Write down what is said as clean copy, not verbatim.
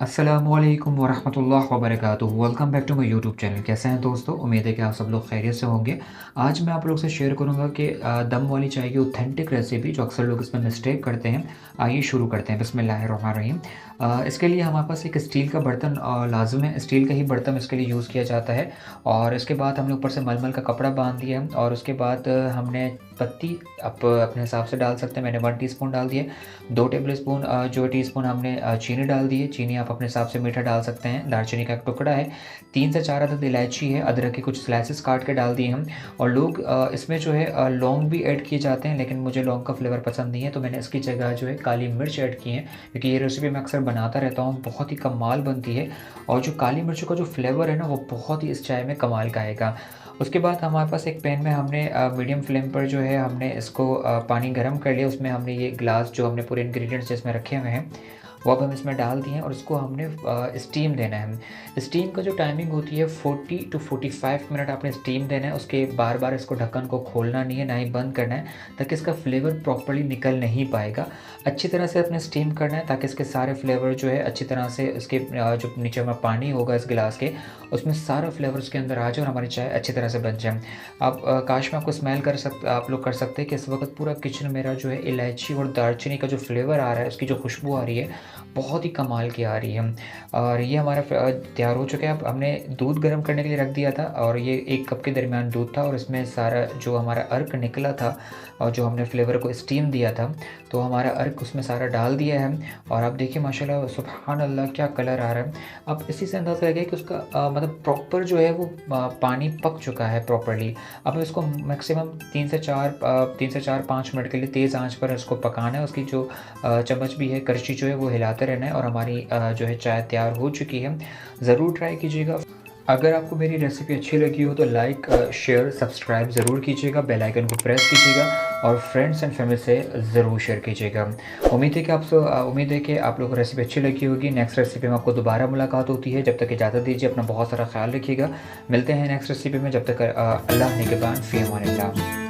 अस्सलामुअलैकुम वरहमतुल्लाहि वबरकातुहू। Welcome back to my YouTube channel. कैसे हैं दोस्तों? उम्मीद है कि आप सब लोग खैरियत से होंगे। आज मैं आप लोग से शेयर करूंगा कि दम वाली चाय की ऑथेंटिक रेसिपी जो अक्सर लोग इसमें मिस्टेक करते हैं। आइए शुरू करते हैं। बिस्मिल्लाहिर्रहमानिर्रहीम। इसके लिए हमारे पास एक स्टील का बर्तन लाजम है। स्टील का ही बर्तन इसके लिए यूज़ किया जाता है। और इसके बाद हमने ऊपर से मलमल का कपड़ा बांध दिया है और उसके बाद हमने पत्ती आप अपने हिसाब से डाल सकते हैं। मैंने 1 टीस्पून डाल दिए। 2 टेबल स्पून जो टीस्पून हमने चीनी डाल दी है। चीनी आप अपने हिसाब से मीठा डाल सकते हैं। दालचीनी का एक टुकड़ा है। 3 से 4 अदद इलायची है। अदरक के कुछ स्लाइसेस काट के डाल दिए हम। और लोग इसमें जो है लौंग भी ऐड किए जाते हैं, लेकिन मुझे लौंग का फ्लेवर पसंद नहीं है, तो मैंने इसकी जगह जो है काली मिर्च ऐड की है, क्योंकि ये रेसिपी मैं अक्सर बनाता रहता हूँ। बहुत ही कमाल बनती है और जो काली मिर्च का जो फ्लेवर है ना, वो बहुत ही इस चाय में कमाल का आएगा। उसके बाद हमारे पास एक पैन में हमने मीडियम फ्लेम पर जो है हमने इसको पानी गर्म कर लिया। उसमें हमने ये ग्लास जो हमने पूरे इंग्रेडिएंट्स इसमें रखे हुए हैं वो अब हम इसमें डाल दिए हैं और इसको हमने स्टीम देना है। स्टीम का जो टाइमिंग होती है 40 टू 45 मिनट आपने स्टीम देना है। उसके बार बार इसको ढक्कन को खोलना नहीं है, ना ही बंद करना है, ताकि इसका फ्लेवर प्रॉपर्ली निकल नहीं पाएगा। अच्छी तरह से अपने स्टीम करना है ताकि इसके सारे फ्लेवर जो है अच्छी तरह से इसके जो नीचे में पानी होगा इस गिलास के, उसमें सारा फ्लेवर उसके अंदर आ जाए और हमारी चाय अच्छी तरह से बन जाए। आप काश में आपको स्मेल आप लोग कर सकते हैं कि इस वक्त पूरा किचन मेरा जो है इलायची और दालचीनी का जो फ्लेवर आ रहा है, उसकी जो खुशबू आ रही है, बहुत ही कमाल की आ रही है। और ये हमारा तैयार हो चुका है। अब हमने दूध गर्म करने के लिए रख दिया था और ये 1 कप के दरमियान दूध था और इसमें सारा जो हमारा अर्क निकला था और जो हमने फ्लेवर को स्टीम दिया था, तो हमारा अर्क उसमें सारा डाल दिया है। और आप देखिए माशाल्लाह सुभान अल्लाह क्या कलर आ रहा है। अब इसी से अंदाज़ा लगे कि उसका मतलब प्रॉपर जो है वो पानी पक चुका है प्रॉपर्ली। अब इसको मैक्सिमम 3 से 4 5 मिनट के लिए तेज़ आंच पर इसको पकाना है। उसकी जो चम्मच भी है, करछी जो है, वो हिलाते रहना है और हमारी जो है चाय तैयार हो चुकी है। ज़रूर ट्राई कीजिएगा। अगर आपको मेरी रेसिपी अच्छी लगी हो तो लाइक, शेयर, सब्सक्राइब ज़रूर कीजिएगा, बेल आइकन को प्रेस कीजिएगा और फ्रेंड्स एंड फैमिली से ज़रूर शेयर कीजिएगा। उम्मीद है कि आप लोगों को रेसिपी अच्छी लगी होगी। नेक्स्ट रेसिपी में आपको दोबारा मुलाकात होती है। जब तक इजाज़त दीजिए, अपना बहुत सारा ख्याल रखिएगा। मिलते हैं नेक्स्ट रेसिपी में। जब तक अल्लाह निगहबान, फ़ी अमान अल्लाह।